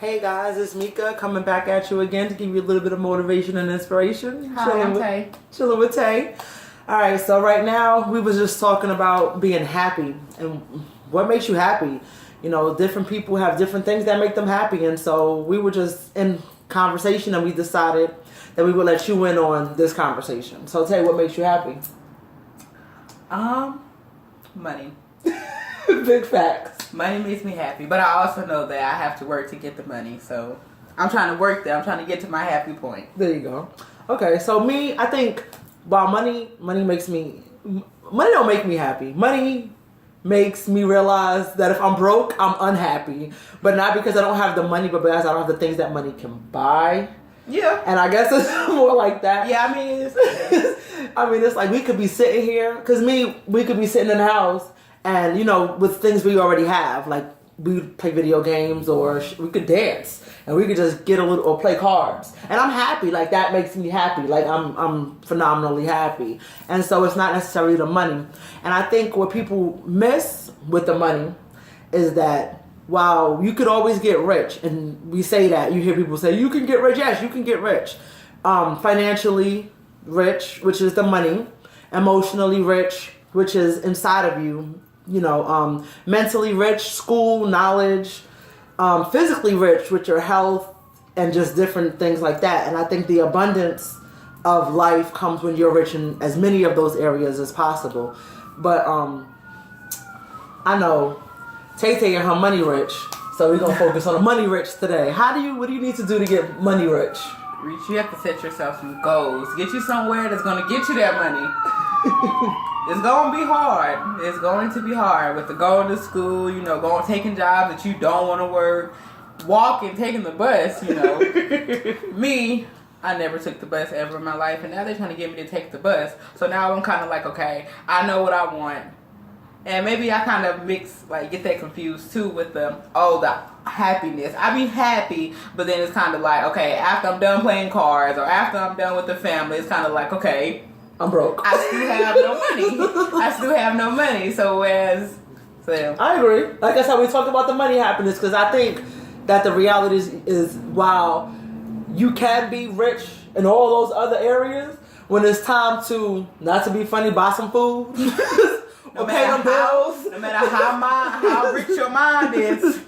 Hey guys, it's Mika coming back at you again to give you a little bit of motivation and inspiration. Hi, I'm Tay. Chilling with Tay. All right, so right now we was just talking about being happy and what makes you happy. You know, different people have different things that make them happy, and so we were just in conversation and we decided that we would let you in on this conversation. So Tay, what makes you happy? Money. Big facts. Money makes me happy, but I also know that I have to work to get the money. So I'm trying to work there. I'm trying to get to my happy point. There you go. Okay, so me, I think while money don't make me happy. Money makes me realize that if I'm broke, I'm unhappy. But not because I don't have the money, but because I don't have the things that money can buy. Yeah. And I guess it's more like that. Yeah, I mean, it's like we could be sitting here, because we could be sitting in the house and, you know, with things we already have, like we would play video games or we could dance and we could just get a little, or play cards. And I'm happy, like that makes me happy. Like I'm phenomenally happy. And so it's not necessarily the money. And I think what people miss with the money is that while you could always get rich, and we say that, you hear people say, you can get rich. Yes, you can get rich. Financially rich, which is the money. Emotionally rich, which is inside of you. You know, mentally rich, school, knowledge. Physically rich, with your health and just different things like that. And I think the abundance of life comes when you're rich in as many of those areas as possible. But I know Tay and her money rich, so we're gonna focus on the money rich today. What do you need to do to get money rich? You have to set yourself some goals. Get you somewhere that's gonna get you that money. It's gonna be hard. It's going to be hard with the going to school, you know, taking jobs that you don't want to work, walking, taking the bus, you know. Me, I never took the bus ever in my life, and now they're trying to get me to take the bus. So now I'm kind of like, okay, I know what I want. And maybe I kind of get that confused too with the happiness. I be happy, but then it's kind of like, okay, after I'm done playing cards or after I'm done with the family, it's kind of like, okay, I'm broke. I still have no money. So I agree. Like I said, we talked about the money happiness, because I think that the reality is while you can be rich in all those other areas, when it's time to, not to be funny, buy some food or pay them bills. No matter how rich your mind is,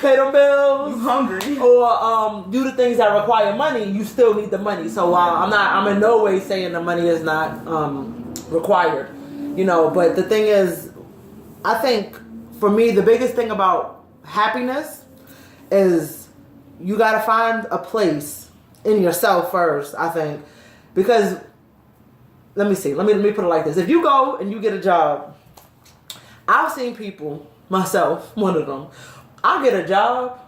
pay them bills, you hungry, or do the things that require money, you still need the money. So while I'm in no way saying the money is not required, you know. But the thing is, I think for me the biggest thing about happiness is you got to find a place in yourself first. I think, because let me put it like this: if you go and you get a job, I've seen people, myself, one of them. I'll get a job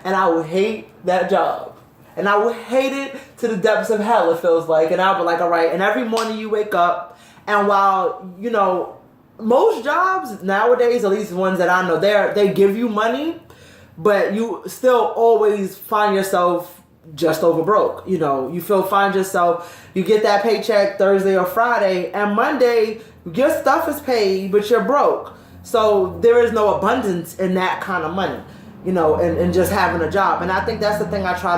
and I would hate that job. And I would hate it to the depths of hell, it feels like. And I'll be like, all right. And every morning you wake up, and while, you know, most jobs nowadays, at least ones that I know, they give you money, but you still always find yourself just over broke. You know, find yourself, you get that paycheck Thursday or Friday, and Monday your stuff is paid, but you're broke. So there is no abundance in that kind of money, you know, and just having a job. And I think that's the thing I try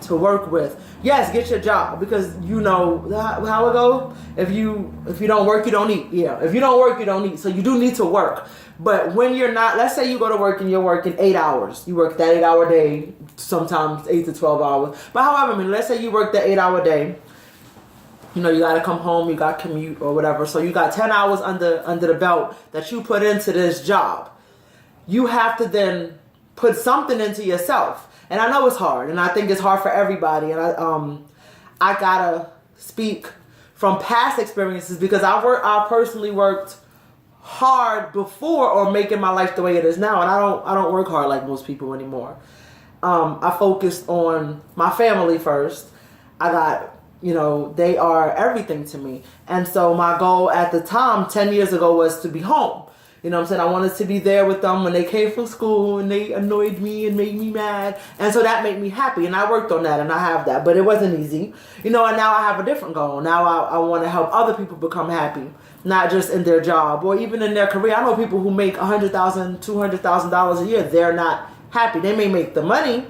to work with. Yes, get your job, because you know how it goes. If you don't work, you don't eat. Yeah, if you don't work, you don't eat. So you do need to work. But when you're not, let's say you go to work and you're working 8 hours. You work that 8-hour day, sometimes 8 to 12 hours. But however, let's say you work that 8-hour day. You know, you got to come home, you got to commute or whatever. So you got 10 hours under the belt that you put into this job. You have to then put something into yourself. And I know it's hard, and I think it's hard for everybody. And I gotta speak from past experiences, because I personally worked hard before or making my life the way it is now. And I don't work hard like most people anymore. I focused on my family first. You know, they are everything to me. And so my goal at the time, 10 years ago, was to be home. You know what I'm saying? I wanted to be there with them when they came from school and they annoyed me and made me mad. And so that made me happy. And I worked on that, and I have that. But it wasn't easy. You know, and now I have a different goal. Now I want to help other people become happy. Not just in their job or even in their career. I know people who make $100,000, $200,000 a year. They're not happy. They may make the money,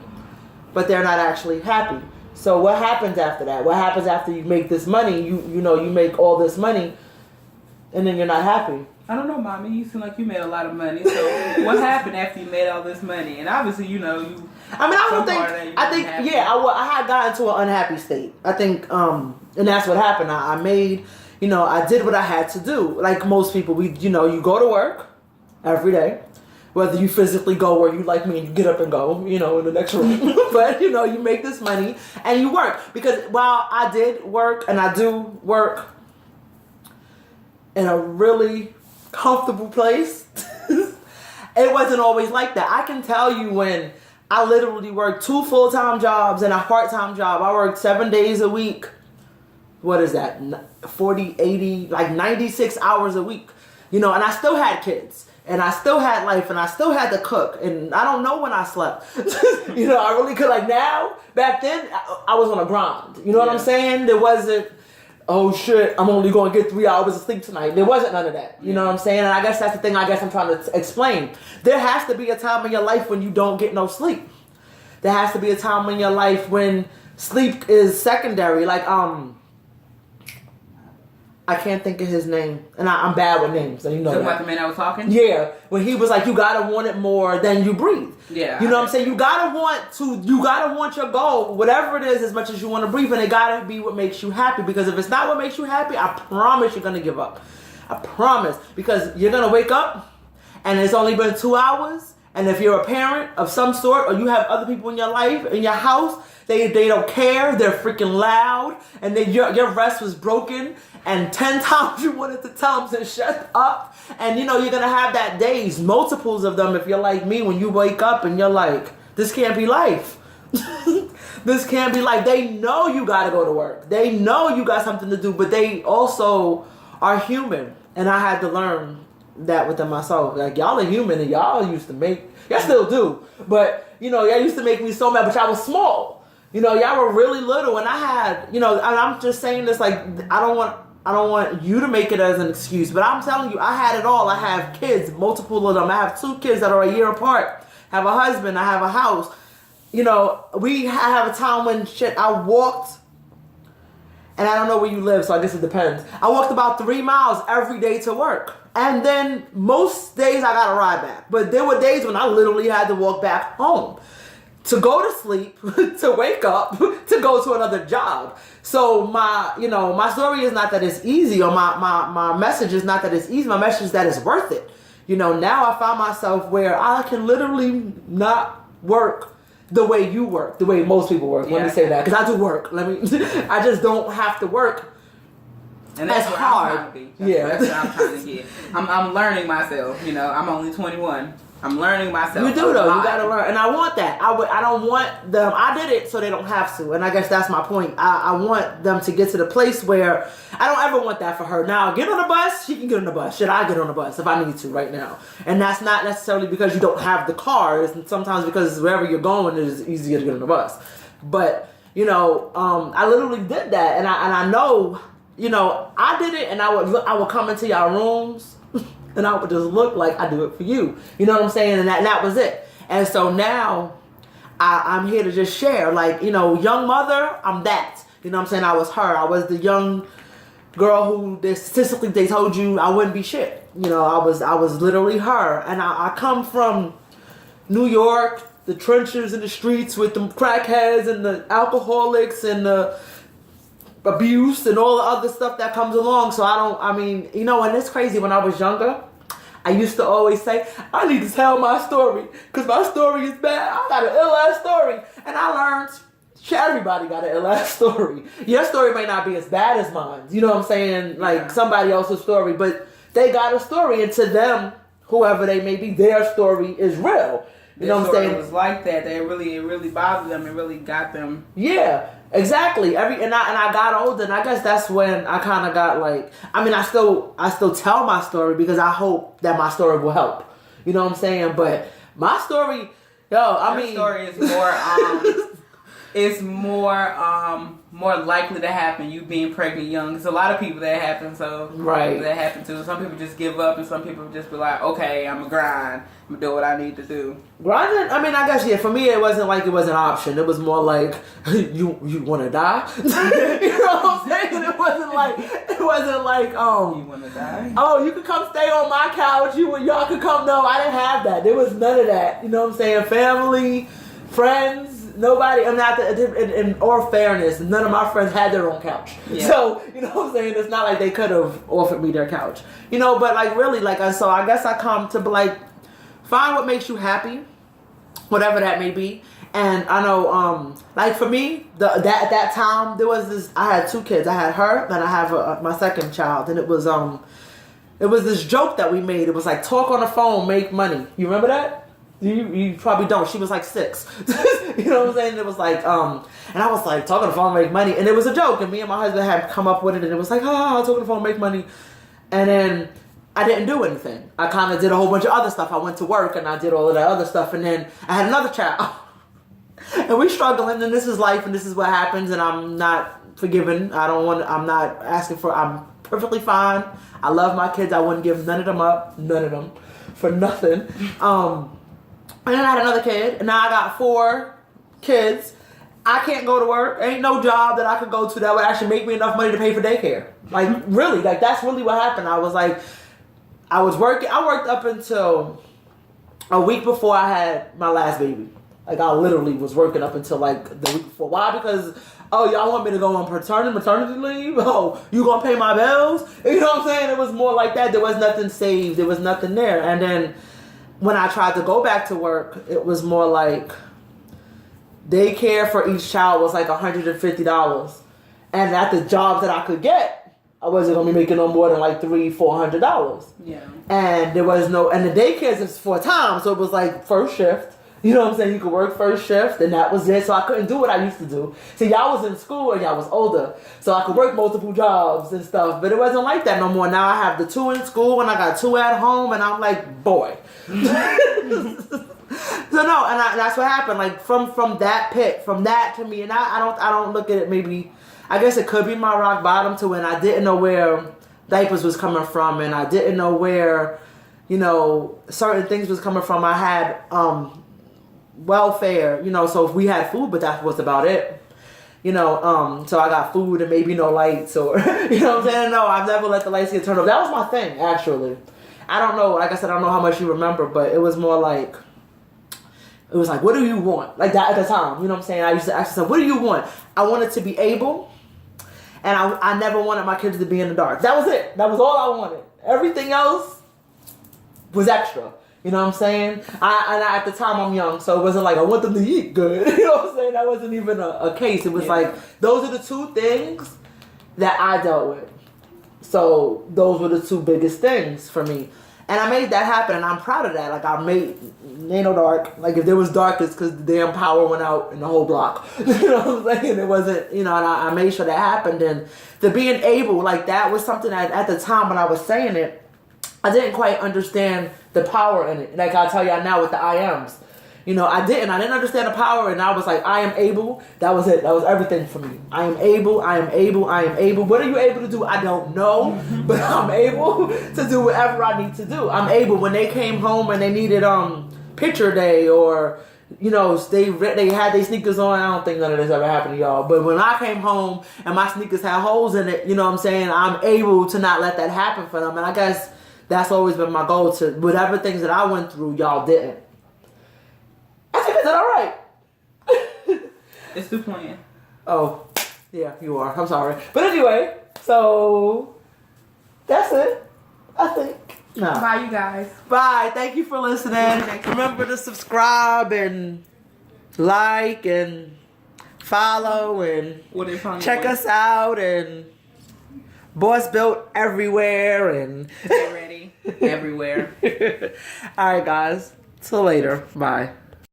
but they're not actually happy. So what happens after that? What happens after you make this money? You make all this money, and then you're not happy. I don't know, Mommy. You seem like you made a lot of money. So what happened after you made all this money? And obviously, you. I mean, I had gotten to an unhappy state. I think, and that's what happened. I made, I did what I had to do. Like most people, you go to work every day. Whether you physically go or you like me and you get up and go, in the next room. But, you make this money and you work. Because while I did work and I do work in a really comfortable place, it wasn't always like that. I can tell you when I literally worked 2 full-time jobs and a part-time job. I worked 7 days a week. What is that? 40, 80, like 96 hours a week. And I still had kids. And I still had life, and I still had to cook, and I don't know when I slept. I really could. Like now, back then, I was on a grind. You know what I'm saying? There wasn't, oh shit, I'm only going to get 3 hours of sleep tonight. There wasn't none of that. You know what I'm saying? And I guess that's the thing I'm trying to explain. There has to be a time in your life when you don't get no sleep. There has to be a time in your life when sleep is secondary. Like, I can't think of his name, and I'm bad with names, and Talking about the man I was talking? Yeah, when he was like, you gotta want it more than you breathe. Yeah. You know what I'm saying? You gotta want your goal, whatever it is, as much as you want to breathe, and it gotta be what makes you happy, because if it's not what makes you happy, I promise you're gonna give up. I promise, because you're gonna wake up, and it's only been 2 hours, and if you're a parent of some sort, or you have other people in your life, in your house, they don't care, they're freaking loud, and then your rest was broken, and 10 times you wanted to tell them to shut up, and you're gonna have that days, multiples of them if you're like me, when you wake up and you're like, this can't be life. This can't be life. They know you gotta go to work. They know you got something to do, but they also are human, and I had to learn that within myself. Like, y'all are human, and y'all still do, but y'all used to make me so mad, but y'all was small. Y'all were really little, and I had, and I'm just saying this, like, I don't want you to make it as an excuse, but I'm telling you, I had it all. I have kids, multiple of them. I have 2 kids that are a year apart. I have a husband. I have a house. We have a time when I walked, and I don't know where you live, so I guess it depends. I walked about 3 miles every day to work. And then most days I got a ride back. But there were days when I literally had to walk back home to go to sleep, to wake up, to go to another job. So my story is not that it's easy, or my message is not that it's easy. My message is that it's worth it. Now I find myself where I can literally not work the way you work, the way most people work. Let me say that, because I do work. I just don't have to work. And that's where hard. I'm trying to be. That's what I'm trying to get. I'm learning myself. I'm only 21. I'm learning myself. You do though. You gotta learn, and I want that. I don't want them. I did it so they don't have to, and I guess that's my point. I want them to get to the place where I don't ever want that for her. Now, get on the bus. She can get on the bus. Should I get on the bus if I need to right now? And that's not necessarily because you don't have the car. It's sometimes because wherever you're going, it is easier to get on the bus. But I literally did that, and I know. I did it, and I would come into y'all rooms, and I would just look like I do it for you. You know what I'm saying? And that was it. And so now I'm here to just share. Like, young mother, I'm that. You know what I'm saying? I was her. I was the young girl who statistically they told you I wouldn't be shit. I was literally her. And I come from New York, the trenches and the streets with the crackheads and the alcoholics and the abuse and all the other stuff that comes along. So and it's crazy. When I was younger, I used to always say, I need to tell my story because my story is bad. I got an ill-ass story. And I learned, everybody got an ill-ass story. Your story may not be as bad as mine. You know what I'm saying? Like somebody else's story, but they got a story, and to them, whoever they may be, their story is real. You know what I'm saying? It was like that. It really bothered them. It really got them. Yeah. Exactly. And I got older, and I guess that's when I kind of got like. I still tell my story because I hope that my story will help. You know what I'm saying? But my story, Your story is more. it's more likely to happen, you being pregnant young. There's a lot of people that happen, Right. that happen to. Some people just give up, and some people just be like, okay, I'm gonna grind, I'm gonna do what I need to do. Grinding, I mean, I guess, yeah, for me, it wasn't like it was an option. It was more like, you want to die? You know what I'm saying? It wasn't like, You wanna die? oh, you could come stay on my couch. Y'all could come. No, I didn't have that. There was none of that. You know what I'm saying? Family, friends, nobody. I'm not, in all fairness, none of my friends had their own couch. Yeah. So, you know what I'm saying? It's not like they could have offered me their couch. You know, but like really, so I guess I come to like, find what makes you happy, whatever that may be. And I know, like for me, at that time, there was this, I had 2 kids. I had her, and I have my second child. And it was this joke that we made. It was like, talk on the phone, make money. You remember that? You probably don't. She was like 6. You know what I'm saying? It was like, and I was like, talk on the phone, make money. And it was a joke. And me and my husband had come up with it. And it was like, talk on the phone, make money. And then I didn't do anything. I kind of did a whole bunch of other stuff. I went to work and I did all of that other stuff. And then I had another child. And we struggling, and this is life, and this is what happens, and I'm not forgiving. I'm not asking for, I'm perfectly fine. I love my kids. I wouldn't give none of them for nothing. And then I had another kid, and now I got 4 kids. I can't go to work. Ain't no job that I could go to that would actually make me enough money to pay for daycare. Like, really, like, that's really what happened. I was like, I worked up until a week before I had my last baby. Like, I literally was working up until, like, the week before. Why? Because, y'all want me to go on maternity leave? Oh, you gonna pay my bills? You know what I'm saying? It was more like that. There was nothing saved. There was nothing there. And then when I tried to go back to work, it was more like daycare for each child was like $150. And at the jobs that I could get, I wasn't gonna be making no more than like $300-400. Yeah. And there was and the daycare is for time, so it was like first shift. You know what I'm saying? You could work first shift, and that was it. So I couldn't do what I used to do. See, y'all was in school and y'all was older, so I could work multiple jobs and stuff. But it wasn't like that no more. Now I have the 2 in school, and I got 2 at home, and I'm like, boy. So no, and that's what happened. Like from that to me, and I don't look at it. Maybe I guess it could be my rock bottom to when I didn't know where diapers was coming from, and I didn't know where, certain things was coming from. I had welfare, so if we had food, but that was about it. So I got food and maybe no lights, or you know what I'm saying? No, I've never let the lights get turned off. That was my thing, actually. I don't know, like I said, I don't know how much you remember, but it was more like, what do you want? Like that at the time, you know what I'm saying? I used to ask myself, what do you want? I wanted to be able, and I never wanted my kids to be in the dark. That was it. That was all I wanted. Everything else was extra. You know what I'm saying? At the time, I'm young, so it wasn't like I want them to eat good. You know what I'm saying? That wasn't even a case. It was like, those are the 2 things that I dealt with. So those were the 2 biggest things for me. And I made that happen, and I'm proud of that. Like, ain't no dark. Like, if there was dark, it's because the damn power went out in the whole block. You know what I'm saying? It wasn't, and I made sure that happened. And to being able, like, that was something that at the time when I was saying it, I didn't quite understand the power in it. Like I tell y'all now with the I ams. I didn't understand the power, and I was like, I am able. That was it. That was everything for me. I am able. I am able. I am able. What are you able to do? I don't know, but I'm able to do whatever I need to do. I'm able. When they came home and they needed picture day, or they had their sneakers on. I don't think none of this ever happened to y'all. But when I came home and my sneakers had holes in it, you know what I'm saying? I'm able to not let that happen for them. And I guess that's always been my goal, to whatever things that I went through, y'all didn't. I think I did all right. It's the plan. Oh, yeah, you are. I'm sorry. But anyway, so that's it, I think. No. Bye, you guys. Bye. Thank you for listening. Remember to subscribe and like and follow and check us out, and Boss Built everywhere, and get ready everywhere. All right, guys. Till later. Bye.